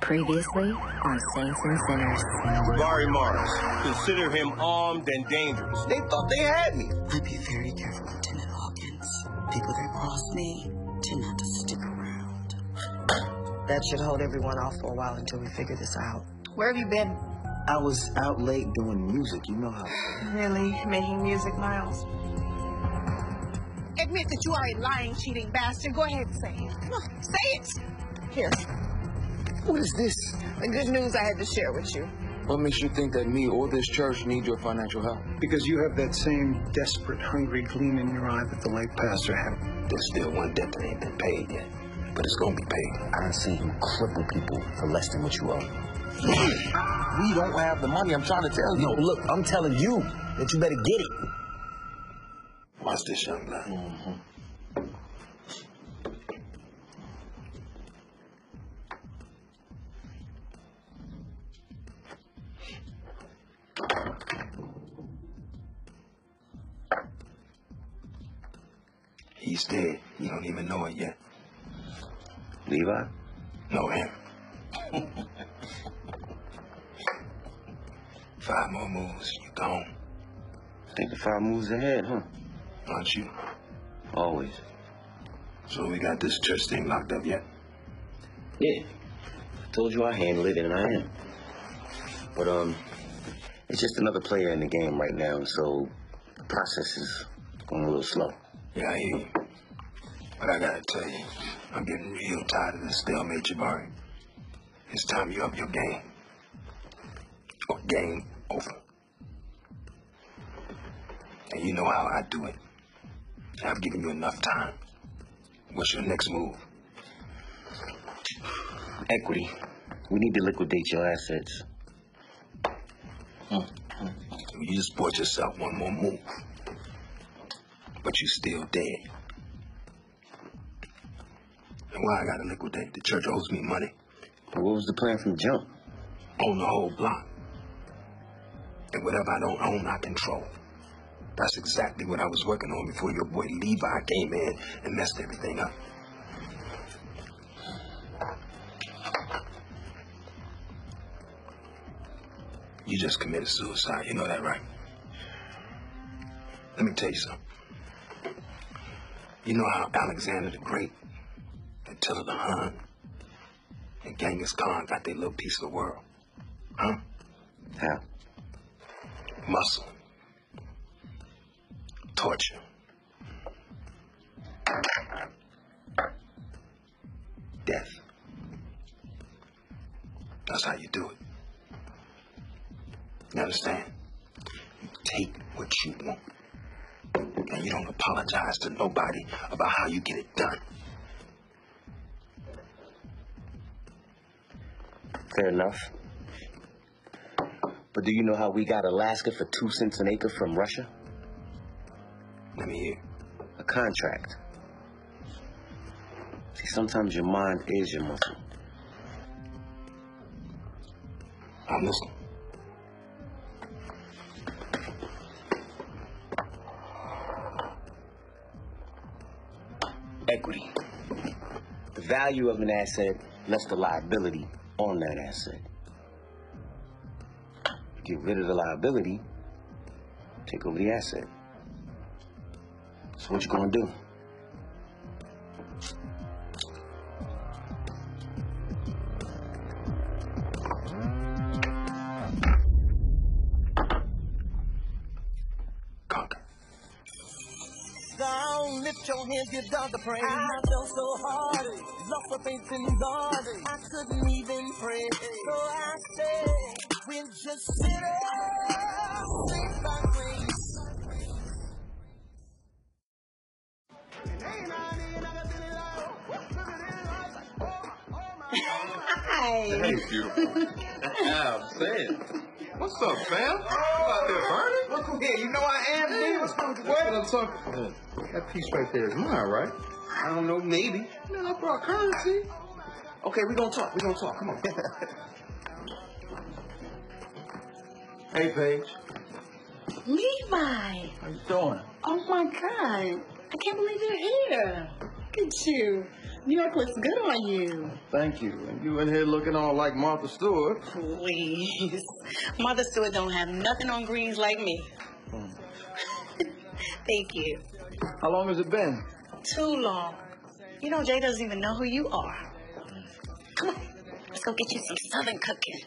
Previously on Saints and Sinners. Jabari Morris. Consider him armed and dangerous. They thought they had me. I'd be very careful, Lieutenant Hawkins. People that cross me tend not to stick around. That should hold everyone off for a while until we figure this out. Where have you been? I was out late doing music, you know how. Really? Making music, Miles? Admit that you are a lying, cheating bastard. Go ahead and say it. Come on, say it. Here. What is this? The good news I had to share with you. What makes you think that me or this church need your financial help? Because you have that same desperate, hungry gleam in your eye that the late pastor had. There's still one debt that ain't been paid yet, but it's gonna be paid. I done seen him cripple people for less than what you owe. We don't have the money, I'm trying to tell you. No, look, I'm telling you that you better get it. Watch this, young lad. Mm-hmm. He's dead. You don't even know it yet. Levi? No, him. 5 more moves, you gone. Think 5 moves ahead, huh? Aren't you? Always. So we got this church thing locked up yet? Yeah. I told you I handle it, and I am. But, it's just another player in the game right now, so the process is going a little slow. Yeah, I hear you. But I gotta tell you, I'm getting real tired of this stalemate, Jabari. It's time you up your game. Or game over. And you know how I do it. I've given you enough time. What's your next move? Equity. We need to liquidate your assets. You just bought yourself one more move. But you still dead. And why I gotta liquidate? The church owes me money. What was the plan from jump? Own the whole block. And whatever I don't own, I control. That's exactly what I was working on before your boy Levi came in and messed everything up. You just committed suicide, you know that, right? Let me tell you something. You know how Alexander the Great, Attila the Hun, and Genghis Khan got their little piece of the world? Huh? How? Muscle. Torture. Death. That's how you do it. You understand? You take what you want. And you don't apologize to nobody about how you get it done. Fair enough. But do you know how we got Alaska for 2 cents an acre from Russia? Let me hear. A contract. See, sometimes your mind is your muscle. I'm listening. Equity. The value of an asset less the liability on that asset. Get rid of the liability, take over the asset. So what you gonna do? Conquer. Down, lift your hands, give God the praise. I felt so hard, lost my faith in God. I couldn't even pray. So I said, we'll just sit saved by grace. Hi. Hey, beautiful. Yeah, I'm saying. What's up, fam? You out there burning? Look here, you know I am, man. What's wrong with What I'm talking about. That piece right there is mine, right? I don't know, maybe. Man, I brought currency. Okay, we're gonna talk. Come on. Hey, Paige. Levi. How you doing? Oh, my God. I can't believe you're here. Look at you. York looks good on you. Thank you. And you in here looking all like Martha Stewart. Please. Mother Stewart don't have nothing on greens like me. Thank you. How long has it been? Too long. You know, Jay doesn't even know who you are. Come on. Let's go get you some Southern cooking.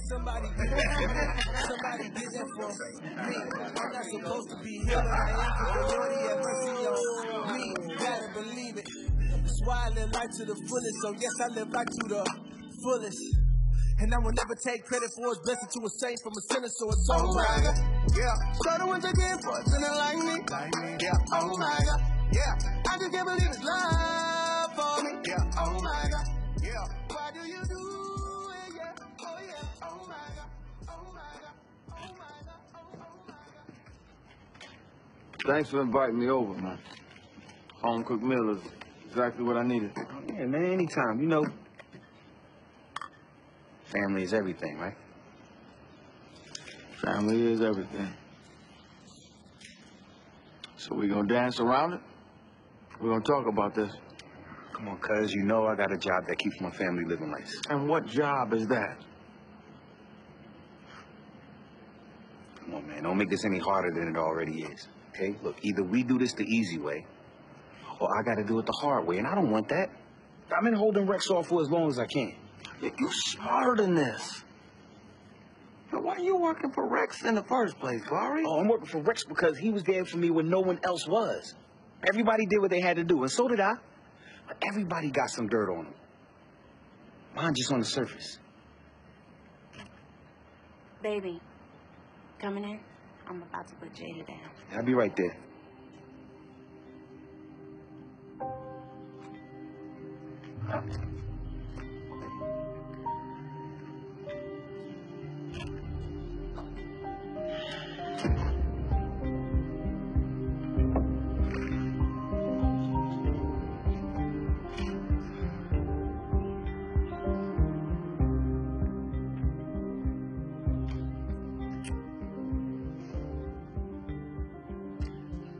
Somebody get that for me. I'm not supposed to be here, but I am, because the Lord, he had mercy on me. Gotta believe it. That's why I live life to the fullest. So yes, I live life to the fullest. And I will never take credit for his blessing to a saint from a sinner, so it's oh my God. Yeah, so the ones again for a sinner like me. Yeah, oh my God. Yeah, I just can't believe his love for me. Yeah, oh my God. Yeah, why do you do it? Yeah, oh yeah, oh my God. Oh my God. Oh my God. Oh my God. Thanks for inviting me over, man. Home cooked meal is exactly what I needed. Yeah, man, anytime. You know, family is everything, right? Family is everything. So we gonna dance around it? We're gonna talk about this. Come on, cuz, you know I got a job that keeps my family living nice. And what job is that? Come on, man, don't make this any harder than it already is, okay? Look, either we do this the easy way, or I gotta do it the hard way, and I don't want that. I've been holding Rex off for as long as I can. You're smarter than this. Now, why are you working for Rex in the first place, Glory? Oh, I'm working for Rex because he was there for me when no one else was. Everybody did what they had to do, and so did I. But everybody got some dirt on them. Mine just on the surface. Baby, coming in? I'm about to put Jada down. I'll be right there.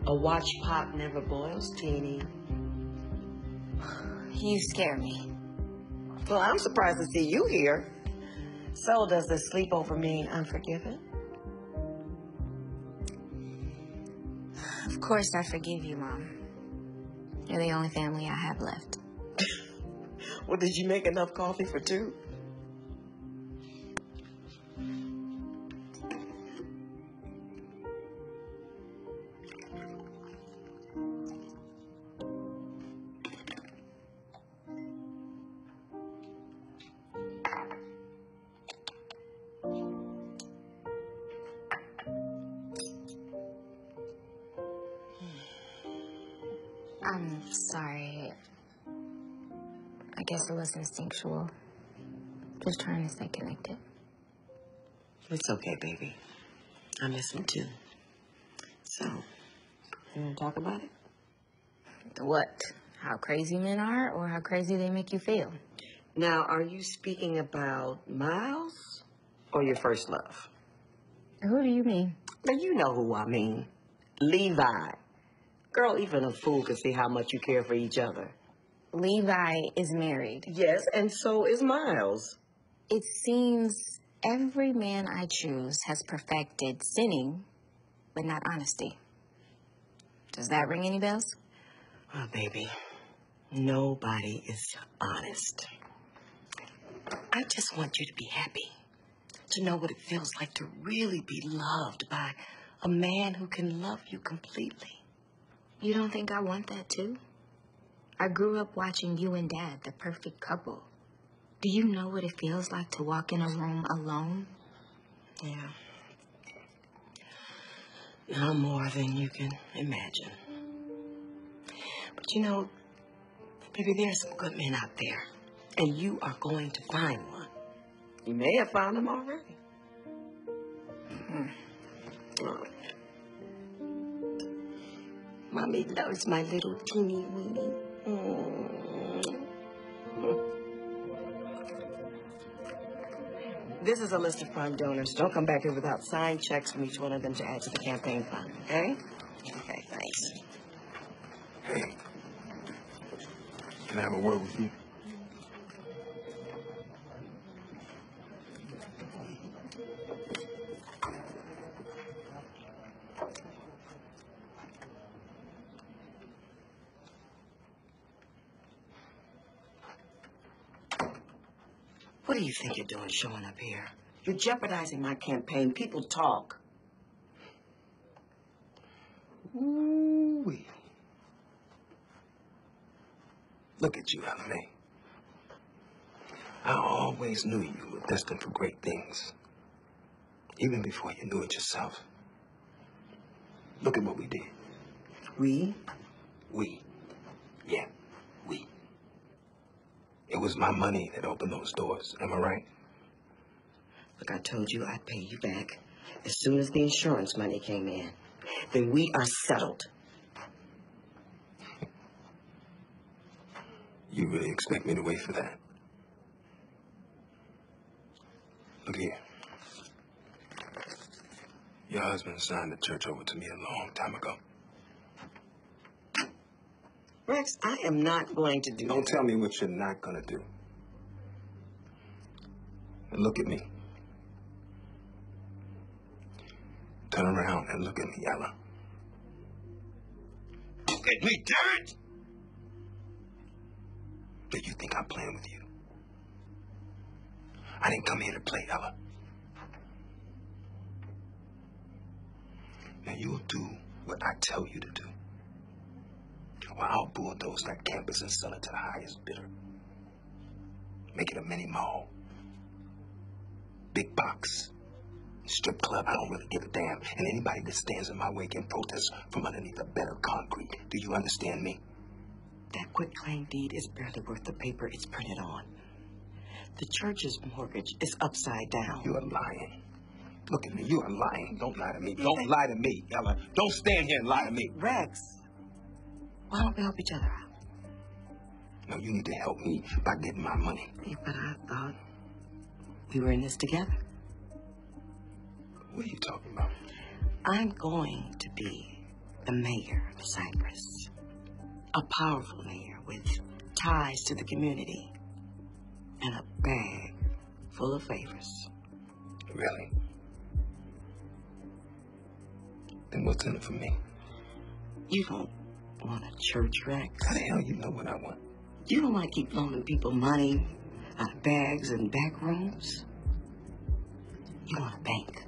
A watch pot never boils, Teeny. You scare me. Well, I'm surprised to see you here. So does the sleepover mean unforgiven? Of course I forgive you, Mom. You're the only family I have left. Well, did you make enough coffee for two? I'm sorry. I guess it was instinctual. Just trying to stay connected. It's okay, baby. I miss him too. So, you want to talk about it? What? How crazy men are, or how crazy they make you feel? Now, are you speaking about Miles or your first love? Who do you mean? Now, you know who I mean. Levi. Girl, even a fool can see how much you care for each other. Levi is married. Yes, and so is Miles. It seems every man I choose has perfected sinning, but not honesty. Does that ring any bells? Oh, baby, nobody is honest. I just want you to be happy. To know what it feels like to really be loved by a man who can love you completely. You don't think I want that too? I grew up watching you and Dad, the perfect couple. Do you know what it feels like to walk in a room alone? Yeah. No more than you can imagine. But you know, baby, there's some good men out there. And you are going to find one. You may have found him already. Oh. Mommy loves my little teeny weeny. This is a list of prime donors. Don't come back here without signed checks from each one of them to add to the campaign fund, okay? Okay, thanks. Can I have a word with you? What do you think you're doing showing up here? You're jeopardizing my campaign. People talk. Ooh-wee. Look at you, Ella Mae. I always knew you were destined for great things. Even before you knew it yourself. Look at what we did. We? We. Yeah, we. It was my money that opened those doors. Am I right? Look, I told you I'd pay you back as soon as the insurance money came in. Then we are settled. You really expect me to wait for that? Look here. Your husband signed the church over to me a long time ago. Rex, I am not going to do Don't tell me what you're not gonna do. And look at me. Turn around and look at me, Ella. Look at me, damn it! Do you think I'm playing with you? I didn't come here to play, Ella. Now you'll do what I tell you to do. Or I'll bulldoze that campus and sell it to the highest bidder. Make it a mini mall. Big box. Strip club, I don't really give a damn. And anybody that stands in my way can protest from underneath a better concrete. Do you understand me? That quitclaim deed is barely worth the paper it's printed on. The church's mortgage is upside down. You are lying. Look at me, you are lying. Don't lie to me. Don't lie to me, Ella. Don't stand here and lie to me. Rex, why don't we help each other out? No, you need to help me by getting my money. Yeah, but I thought we were in this together. What are you talking about? I'm going to be the mayor of Cypress. A powerful mayor with ties to the community and a bag full of favors. Really? Then what's in it for me? You don't want a church, Rex. How the hell you know what I want? You don't want to keep loaning people money out of bags and back rooms. You want a bank.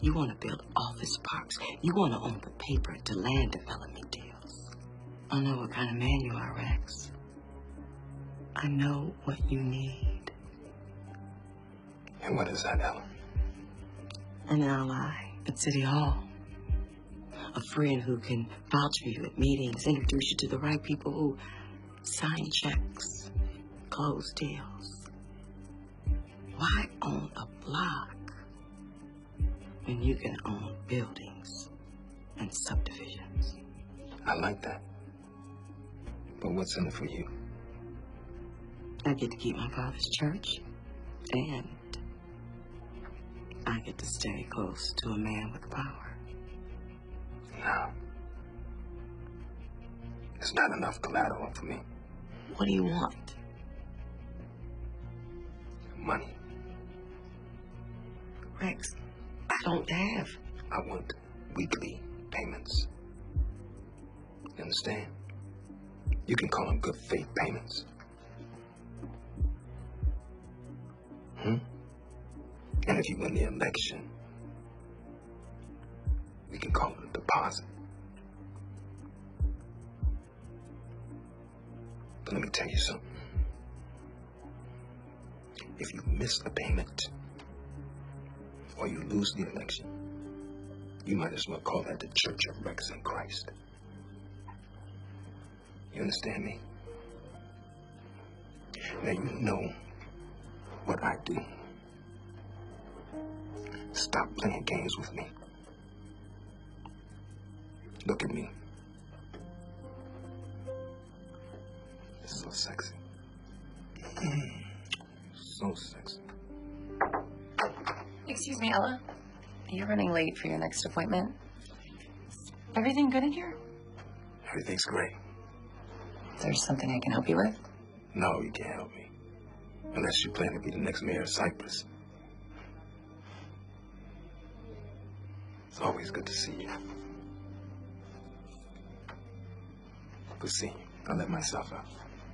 You want to build office parks. You want to own the paper to land development deals. I know what kind of man you are, Rex. I know what you need. And what is that, Ella? An ally at City Hall. A friend who can vouch for you at meetings, introduce you to the right people who sign checks, close deals. Why own a block when you can own buildings and subdivisions? I like that. But what's in it for you? I get to keep my father's church, and I get to stay close to a man with power. No. It's not enough collateral for me. What do you want? Money. Rex, I don't have. I want weekly payments. You understand? You can call them good faith payments. And if you win the election, we can call it a deposit. But let me tell you something. If you miss a payment or you lose the election, you might as well call that the Church of Rex and Christ. You understand me? Now you know what I do. Stop playing games with me. Look at me. It's so sexy. So sexy. Excuse me, Ella. You're running late for your next appointment. Everything good in here? Everything's great. Is there something I can help you with? No, you can't help me. Unless you plan to be the next mayor of Cyprus. It's always good to see you. Good seeing you. I'll let myself out.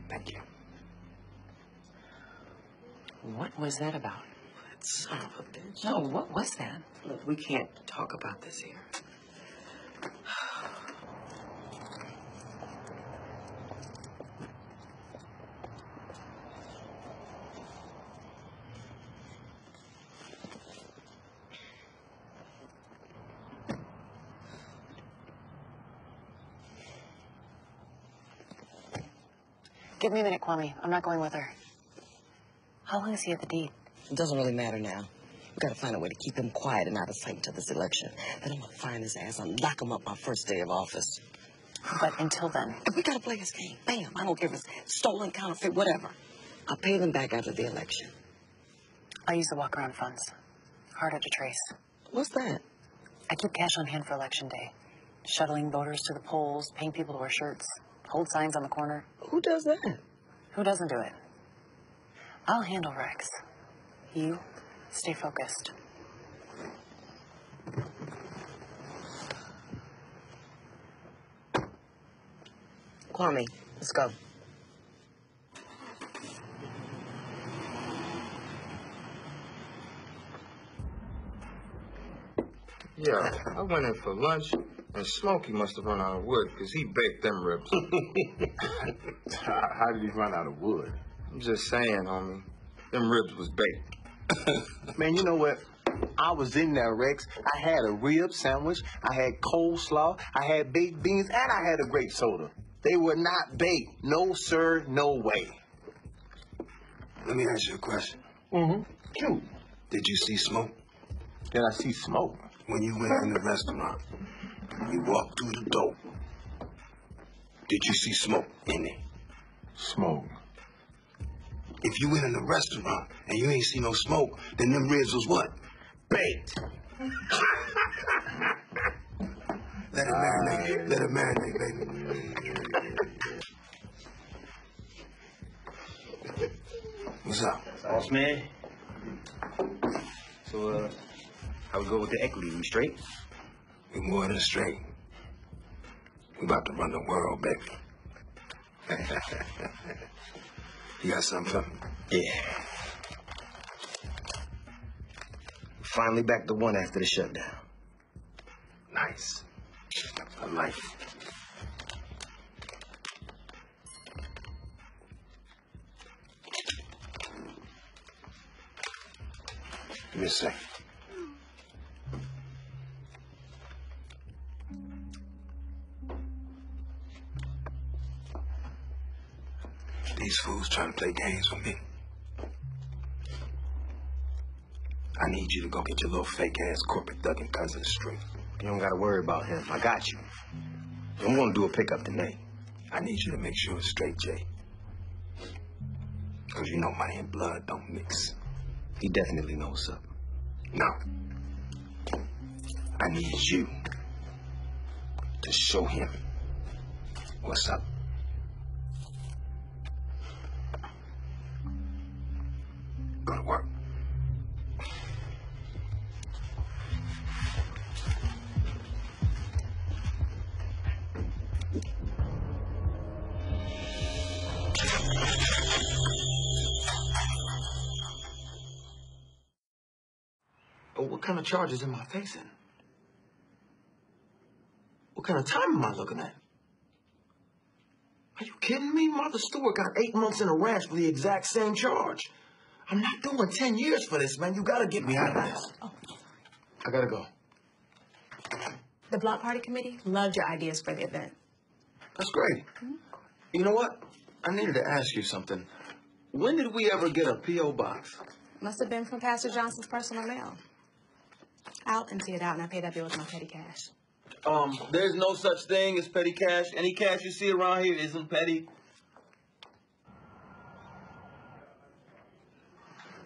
Thank you. What was that about? That son of a bitch. No, what was that? Look, we can't talk about this here. Give me a minute, Kwame. I'm not going with her. How long is he at the deed? It doesn't really matter now. We gotta find a way to keep him quiet and out of sight until this election. Then I'm gonna find his ass and lock him up my first day of office. But until then... If we gotta play his game, bam. I don't care if it's stolen, counterfeit, whatever. I'll pay them back after the election. I'll use the walk-around funds. Harder to trace. What's that? I keep cash on hand for election day. Shuttling voters to the polls, paying people to wear shirts, hold signs on the corner. Who does that? Who doesn't do it? I'll handle Rex. You stay focused. Kwame, let's go. Yeah, I went in for lunch, and Smokey must have run out of wood, because he baked them ribs. How did he run out of wood? I'm just saying, homie. Them ribs was baked. Man, you know what? I was in there, Rex. I had a rib sandwich, I had coleslaw, I had baked beans, and I had a grape soda. They were not baked. No, sir, no way. Let me ask you a question. Shoot. Did you see smoke? Did I see smoke? When you went in the restaurant, you walked through the door. Did you see smoke in there? Smoke. If you went in the restaurant and you ain't see no smoke, then them ribs was what? Baked. Let it marinate. Let it marinate, baby. What's up? Boss man. So, how we go with the equity? We straight? We more than straight. We about to run the world, baby. You got something for me? Yeah. Finally back to one after the shutdown. Nice. I like it. Give me a second. These fools trying to play games with me. I need you to go get your little fake-ass corporate thugging cousin straight. You don't gotta worry about him. I got you. I'm gonna do a pickup tonight. I need you to make sure it's straight, Jay. Because you know money and blood don't mix. He definitely knows what's up. No. I need you to show him what's up. Go to work. What kind of charges am I facing? What kind of time am I looking at? Are you kidding me? Martha Stewart got 8 months in a ranch for the exact same charge. I'm not doing 10 years for this, man. You gotta get me out of this. Oh, I gotta go. the block party committee loved your ideas for the event. That's great. You know what? I needed to ask you something. When did we ever get a P.O. box? Must have been from Pastor Johnson's personal mail. I'll empty it out and I pay that bill with my petty cash. There's no such thing as petty cash. Any cash you see around here isn't petty.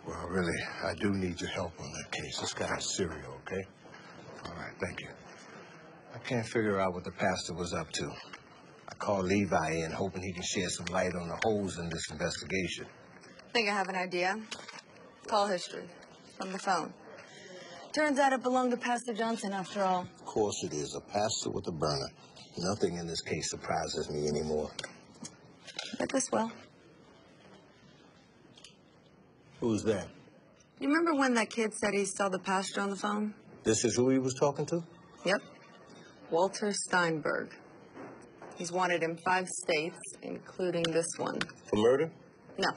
Well, really, I do need your help on that case. This guy's serial, okay? All right, thank you. I can't figure out what the pastor was up to. I called Levi in, hoping he can shed some light on the holes in this investigation. I think I have an idea. Call history. From the phone. Turns out it belonged to Pastor Johnson, after all. Of course it is. A pastor with a burner. Nothing in this case surprises me anymore. But this will. Who's that? You remember when that kid said he saw the pastor on the phone? This is who he was talking to? Yep. Walter Steinberg. He's wanted in 5 states, including this one. For murder? No.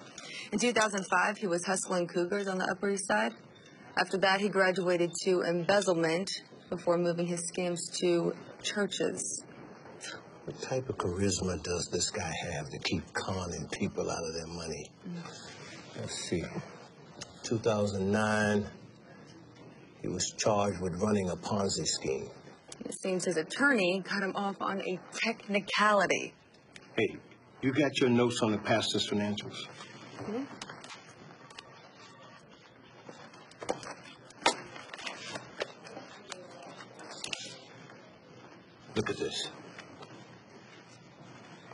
In 2005, he was hustling cougars on the Upper East Side. After that, he graduated to embezzlement before moving his schemes to churches. What type of charisma does this guy have to keep conning people out of their money? Let's see. 2009, he was charged with running a Ponzi scheme. It seems his attorney cut him off on a technicality. Hey, you got your notes on the pastor's financials? Yeah. Look at this.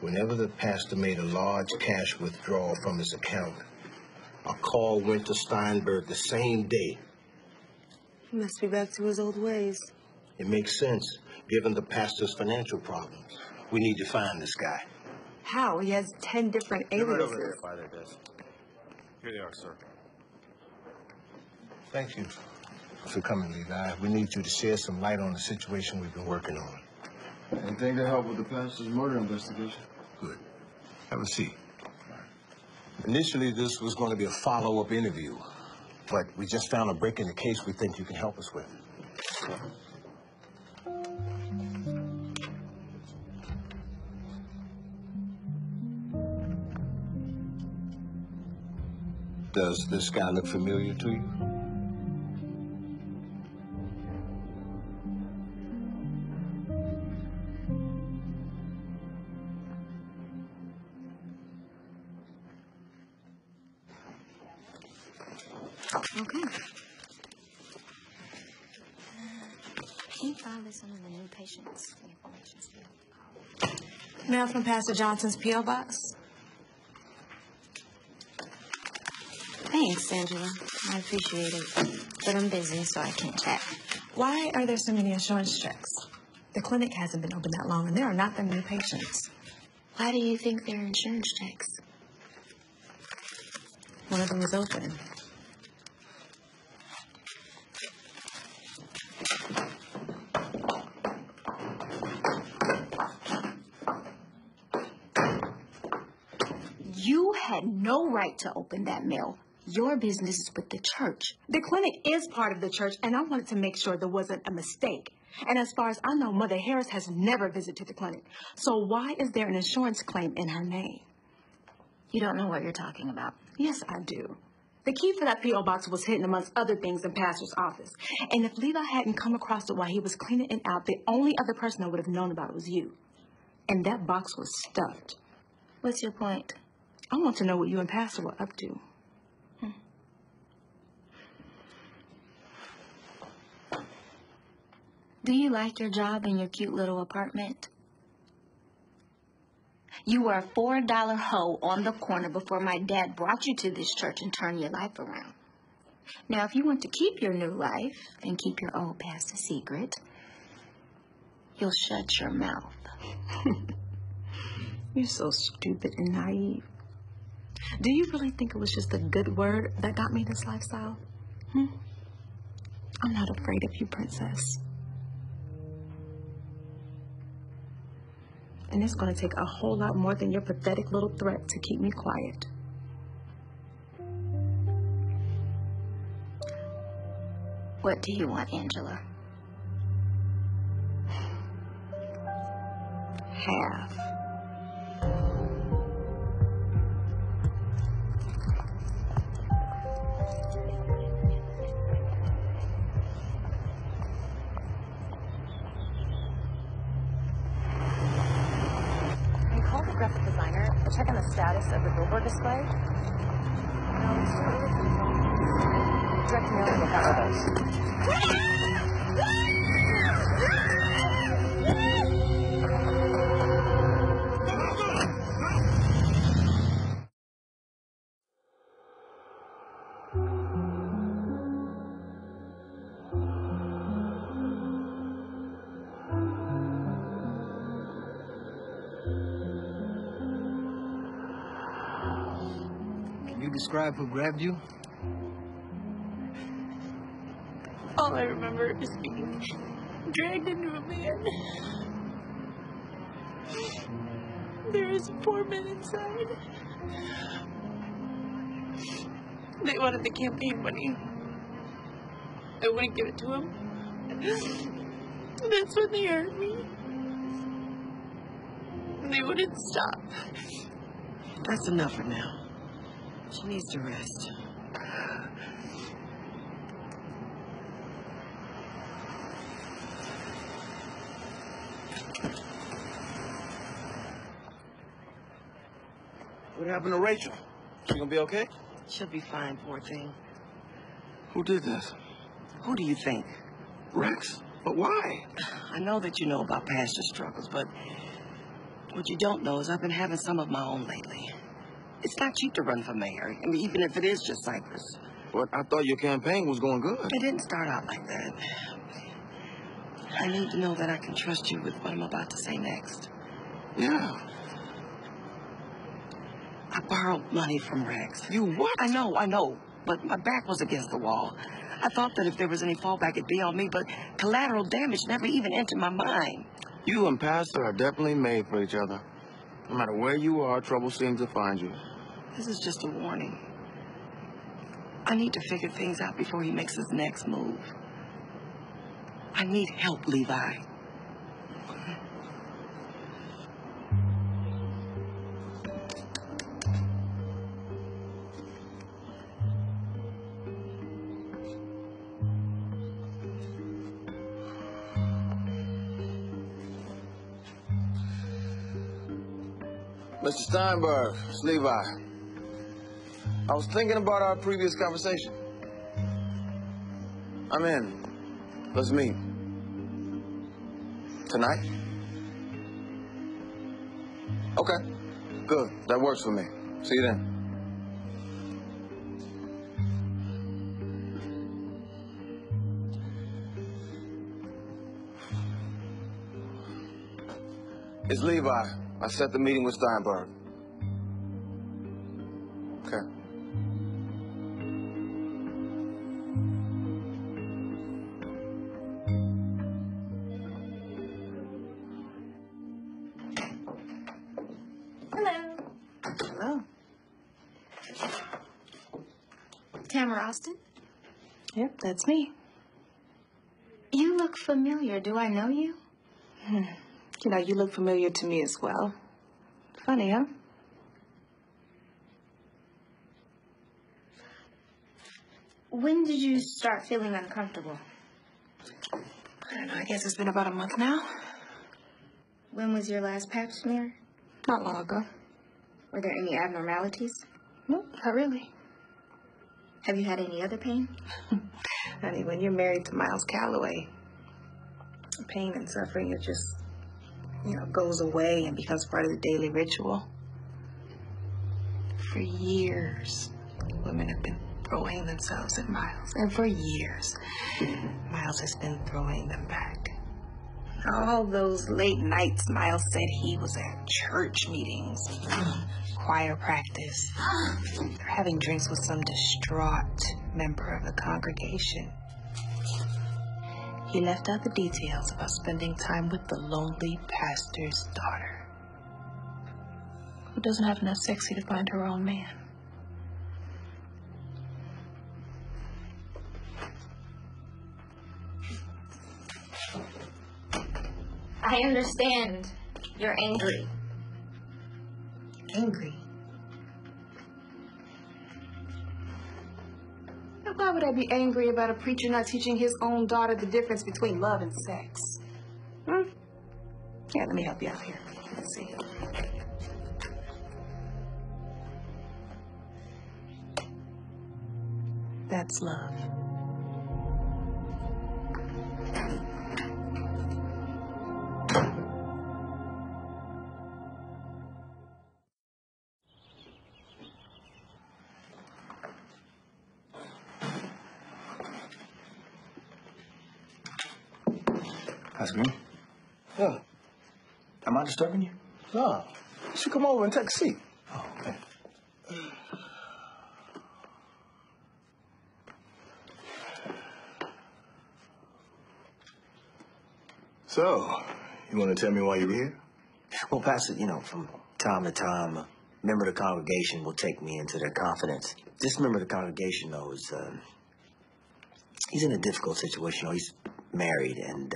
Whenever the pastor made a large cash withdrawal from his account, a call went to Steinberg the same day. He must be back to his old ways. It makes sense, given the pastor's financial problems. We need to find this guy. How? He has 10 different aliases. By their desk. Here they are, sir. Thank you for coming, Levi. We need you to shed some light on the situation we've been working on. Anything to help with the pastor's murder investigation? Good. Have a seat. Initially, this was going to be a follow-up interview, but we just found a break in the case we think you can help us with. Does this guy look familiar to you? Okay. Can you file this under the new patients? Mail from Pastor Johnson's P.O. box. Thanks, Angela. I appreciate it. But I'm busy, so I can't chat. Why are there so many insurance checks? The clinic hasn't been open that long, and there are not that many patients. Why do you think they're insurance checks? One of them was open. You had no right to open that mail. Your business is with the church. The clinic is part of the church, and I wanted to make sure there wasn't a mistake. And as far as I know, Mother Harris has never visited the clinic. So why is there an insurance claim in her name? You don't know what you're talking about. Yes, I do. The key for that P.O. box was hidden amongst other things in Pastor's office. And if Levi hadn't come across it while he was cleaning it out, the only other person that would have known about it was you. And that box was stuffed. What's your point? I want to know what you and Pastor were up to. Do you like your job in your cute little apartment? You were a $4 hoe on the corner before my dad brought you to this church and turned your life around. Now, if you want to keep your new life and keep your old past a secret, you'll shut your mouth. You're so stupid and naive. Do you really think it was just a good word that got me this lifestyle? I'm not afraid of you, Princess. And it's going to take a whole lot more than your pathetic little threat to keep me quiet. What do you want, Angela? Half. Graphic designer, check on the status of the billboard display. No, direct mail will cover those. you describe who grabbed you? All I remember is being dragged into a van. There was 4 men inside. They wanted the campaign money. I wouldn't give it to them. That's when they hurt me. They wouldn't stop. That's enough for now. She needs to rest. What happened to Rachel? She gonna be okay? She'll be fine, poor thing. Who did this? Who do you think? Rex? But why? I know that you know about past your struggles, but what you don't know is I've been having some of my own lately. It's not cheap to run for mayor, I mean, even if it is just Cypress. What? I thought your campaign was going good. It didn't start out like that. I need to know that I can trust you with what I'm about to say next. Yeah. I borrowed money from Rex. You what? I know, but my back was against the wall. I thought that if there was any fallback, it'd be on me, but collateral damage never even entered my mind. You and Pastor are definitely made for each other. No matter where you are, trouble seems to find you. This is just a warning. I need to figure things out before he makes his next move. I need help, Levi. Mr. Steinberg, it's Levi. I was thinking about our previous conversation. I'm in. Let's meet. Tonight? Okay. Good. That works for me. See you then. It's Levi. I set the meeting with Steinberg. Okay. Hello. Tamara Austin? Yep, that's me. You look familiar. Do I know you? You know, you look familiar to me as well. Funny, huh? When did you start feeling uncomfortable? I don't know, I guess it's been about a month now. When was your last pap smear? Not long ago. Were there any abnormalities? Nope, not really. Have you had any other pain? Honey, when you're married to Miles Calloway, pain and suffering, it just, goes away and becomes part of the daily ritual. For years, women have been throwing themselves at Miles. And for years, Miles has been throwing them back. All those late nights Miles said he was at church meetings, choir practice, or having drinks with some distraught member of the congregation. He left out the details about spending time with the lonely pastor's daughter, who doesn't have enough sexy to find her own man. I understand. You're angry. Angry? Why would I be angry about a preacher not teaching his own daughter the difference between love and sex? Yeah, let me help you out here. Let's see. That's love. That's me. Yeah. Am I disturbing you? No. You should come over and take a seat. Oh, okay. So, you want to tell me why you're here? Well, Pastor, from time to time, a member of the congregation will take me into their confidence. This member of the congregation, though, is, he's in a difficult situation. He's married, and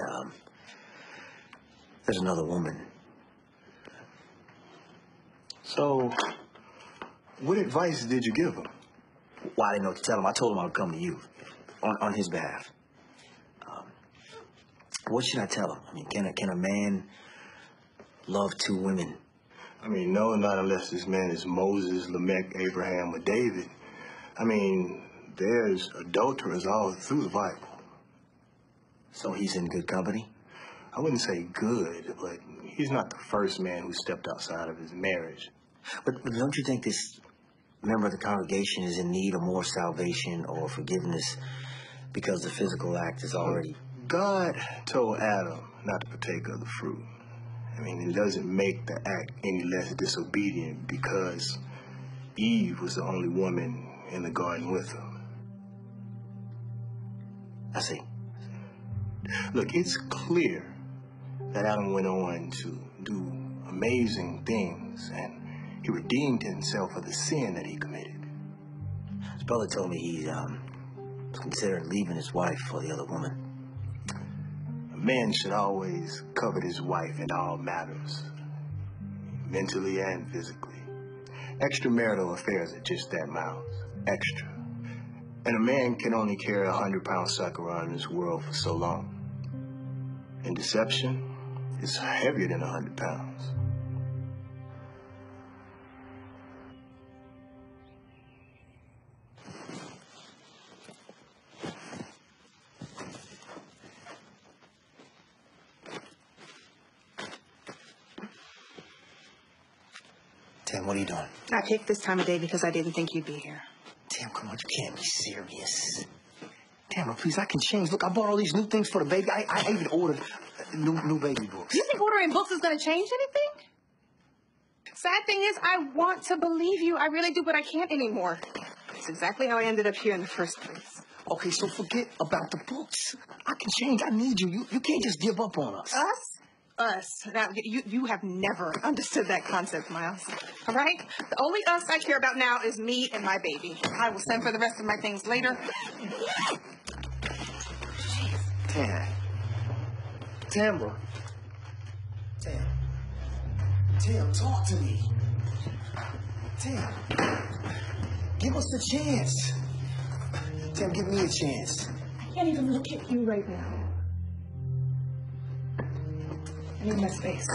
there's another woman. So, what advice did you give him? Well, I didn't know what to tell him. I told him I would come to you on his behalf. What should I tell him? I mean, can a man love two women? I mean, no, not unless this man is Moses, Lamech, Abraham, or David. I mean, there's adulterers all through the Bible. So he's in good company? I wouldn't say good, but he's not the first man who stepped outside of his marriage. But don't you think this member of the congregation is in need of more salvation or forgiveness because the physical act is already... God told Adam not to partake of the fruit. I mean, it doesn't make the act any less disobedient because Eve was the only woman in the garden with him. I see. Look, it's clear that Adam went on to do amazing things, and he redeemed himself of the sin that he committed. His brother told me he's considering leaving his wife for the other woman. A man should always covet his wife in all matters, mentally and physically. Extramarital affairs are just that, Miles. Extra. And a man can only carry a 100-pound sack around in this world for so long. And deception is heavier than 100 pounds. Tim, what are you doing? I picked this time of day because I didn't think you'd be here. Tim, come on, you can't be serious. Tamara, please, I can change. Look, I bought all these new things for the baby. I even ordered new baby books. You think ordering books is going to change anything? Sad thing is, I want to believe you. I really do, but I can't anymore. It's exactly how I ended up here in the first place. Okay, so forget about the books. I can change. I need you. You can't just give up on us. Us? Us. Now, you have never understood that concept, Miles. All right? The only us I care about now is me and my baby. I will send for the rest of my things later. Tamara. Tim, talk to me. Tim, give us a chance. Tim, give me a chance. I can't even look at you right now. I need my space.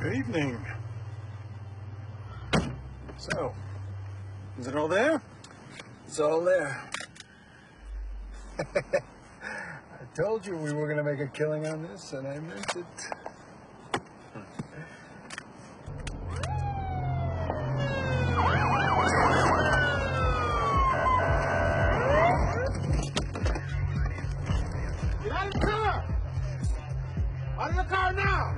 Good evening. So, is it all there? It's all there. I told you we were going to make a killing on this, and I meant it. Get out of the car! Out of the car now!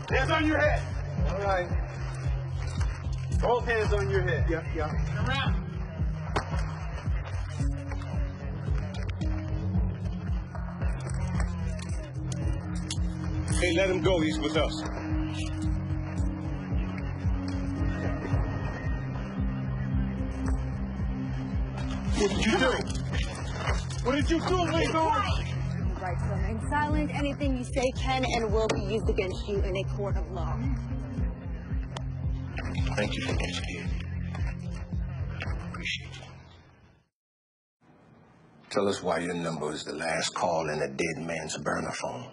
Hands on your head. All right. Both hands on your head. Yeah. Come around. Hey, let him go. He's with us. What did you do? What did you do, Lego? Right to remain silent. Anything you say can and will be used against you in a court of law. Thank you for what you did. Appreciate it. Tell us why your number is the last call in a dead man's burner phone.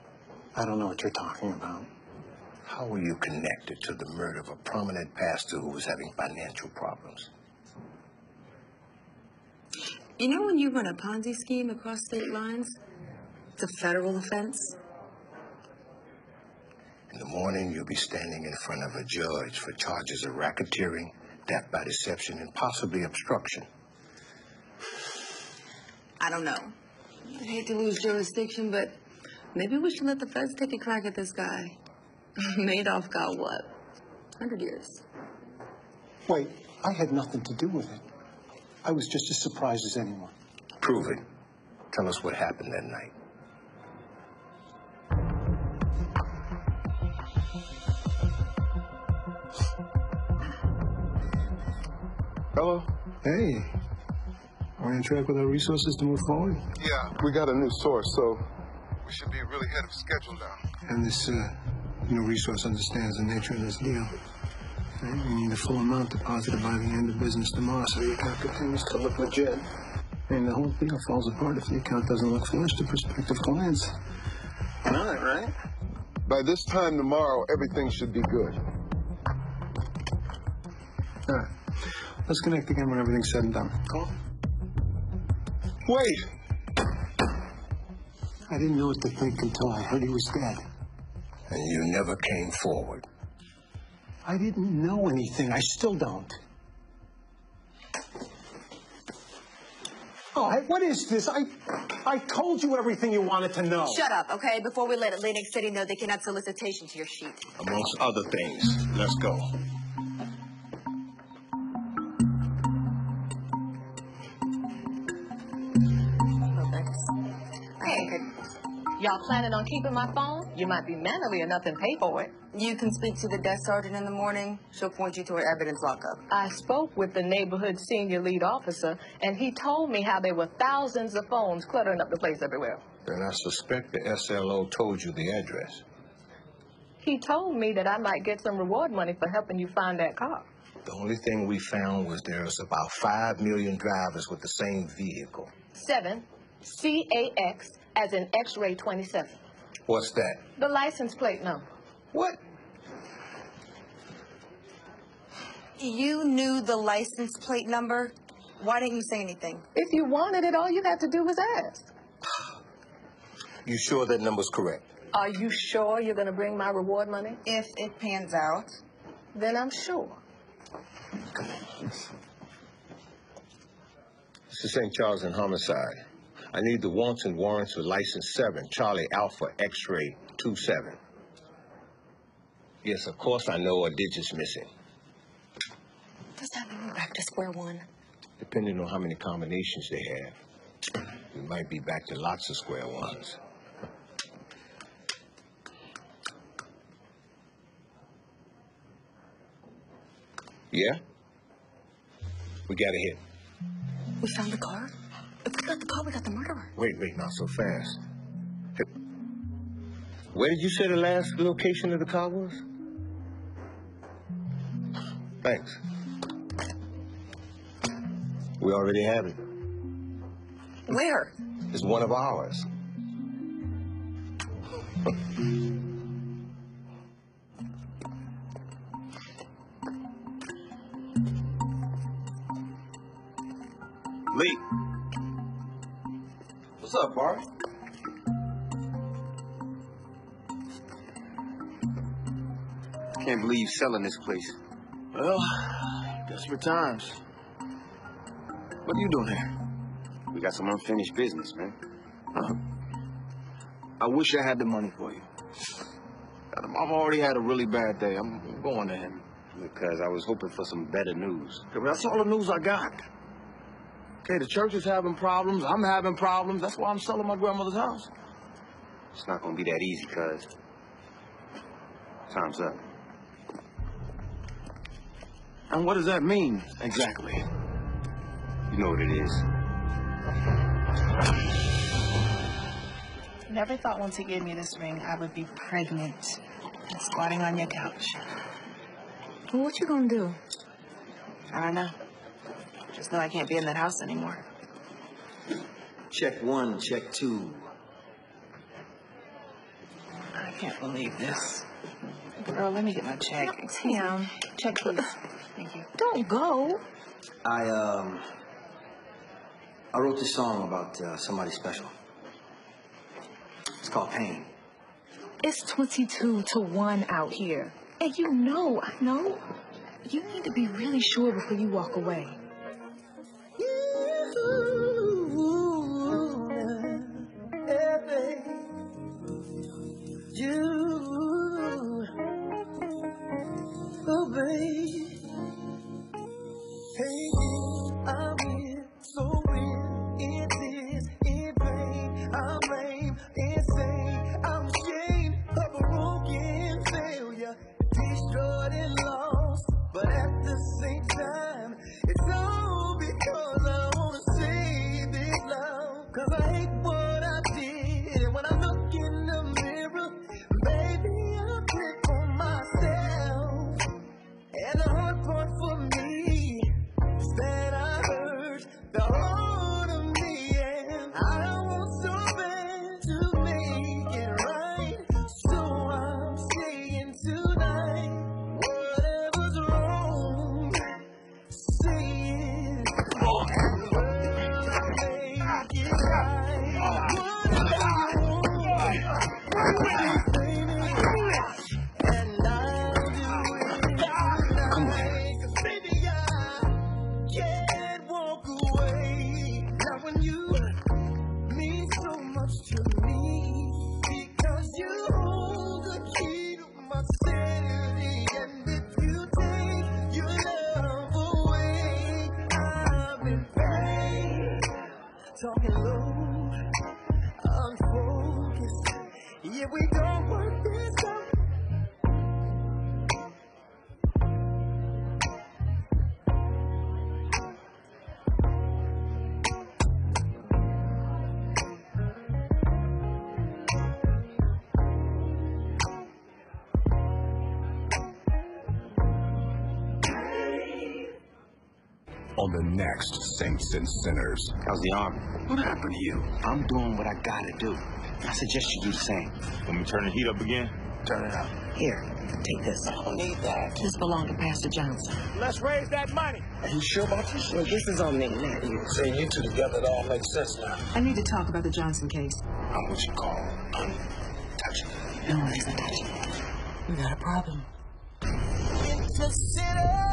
I don't know what you're talking about. How were you connected to the murder of a prominent pastor who was having financial problems? You know when you run a Ponzi scheme across state lines? It's a federal offense. In the morning, you'll be standing in front of a judge for charges of racketeering, theft by deception, and possibly obstruction. I don't know. I hate to lose jurisdiction, but maybe we should let the feds take a crack at this guy. Madoff got what? 100 years. Wait, I had nothing to do with it. I was just as surprised as anyone. Prove it. Tell us what happened that night. Hello? Hey. Are we on track with our resources to move forward? Yeah, we got a new source, so we should be really ahead of schedule now. And this new resource understands the nature of this deal. Right? We need a full amount deposited by the end of business tomorrow so the account continues to look legit. And the whole deal falls apart if the account doesn't look flush to prospective clients. You know that, right? By this time tomorrow, everything should be good. All right. Let's connect again when everything's said and done. Cool? Wait! I didn't know what to think until I heard he was dead. And you never came forward. I didn't know anything. I still don't. Oh, hey, what is this? I told you everything you wanted to know. Shut up, okay? Before we let Atlantic City know they can add solicitation to your sheet. Amongst other things. Let's go. Y'all planning on keeping my phone? You might be manly enough and pay for it. You can speak to the desk sergeant in the morning. She'll point you to her evidence lockup. I spoke with the neighborhood senior lead officer, and he told me how there were thousands of phones cluttering up the place everywhere. Then I suspect the SLO told you the address. He told me that I might get some reward money for helping you find that car. The only thing we found was there's about 5 million drivers with the same vehicle. 7, CAX, as in X-ray 27. What's that? The license plate number. What? You knew the license plate number? Why didn't you say anything? If you wanted it, all you had to do was ask. You sure that number's correct? Are you sure you're going to bring my reward money? If it pans out. Then I'm sure. Come on. This is St. Charles and homicide. I need the wants and warrants for license 7, Charlie Alpha X-ray 27. Yes, of course I know a digit's missing. Does that mean we're back to square one? Depending on how many combinations they have, we might be back to lots of square ones. Yeah? We got a hit. We found the car? If we got the car, we got the murderer. Wait, not so fast. Hey, where did you say the last location of the car was? Thanks. We already have it. Where? It's one of ours. Lee. What's up, Bart? Can't believe you're selling this place. Well, desperate times. What are you doing here? We got some unfinished business, man. I wish I had the money for you. I've already had a really bad day. I'm going to him. Because I was hoping for some better news. Okay, but that's all the news I got. Okay, the church is having problems. I'm having problems. That's why I'm selling my grandmother's house. It's not going to be that easy, cuz. Time's up. And what does that mean, exactly? You know what it is. Never thought once he gave me this ring I would be pregnant and squatting on your couch. Well, what you gonna do? I don't know. Just know I can't be in that house anymore. Check 1, check 2. I can't believe this. Girl, let me get my check. Tim, check please. Thank you. Don't go. I wrote this song about somebody special. It's called Pain. It's 22-1 out here. And you know, I know. You need to be really sure before you walk away. Talking low, unfocused. Yeah, we don't work this out. On the next Saints and Sinners. How's the arm? What happened to you? I'm doing what I gotta do. I suggest you do the same. Want me to turn the heat up again? Turn it up. Here, take this. I don't need that. This belonged to Pastor Johnson. Let's raise that money. Are you sure about this? Well, this is on me, not you. Saying you two together, it all makes sense now. I need to talk about the Johnson case. I'm what you call untouchable. No, it isn't touchable. We got a problem. It's a sinner.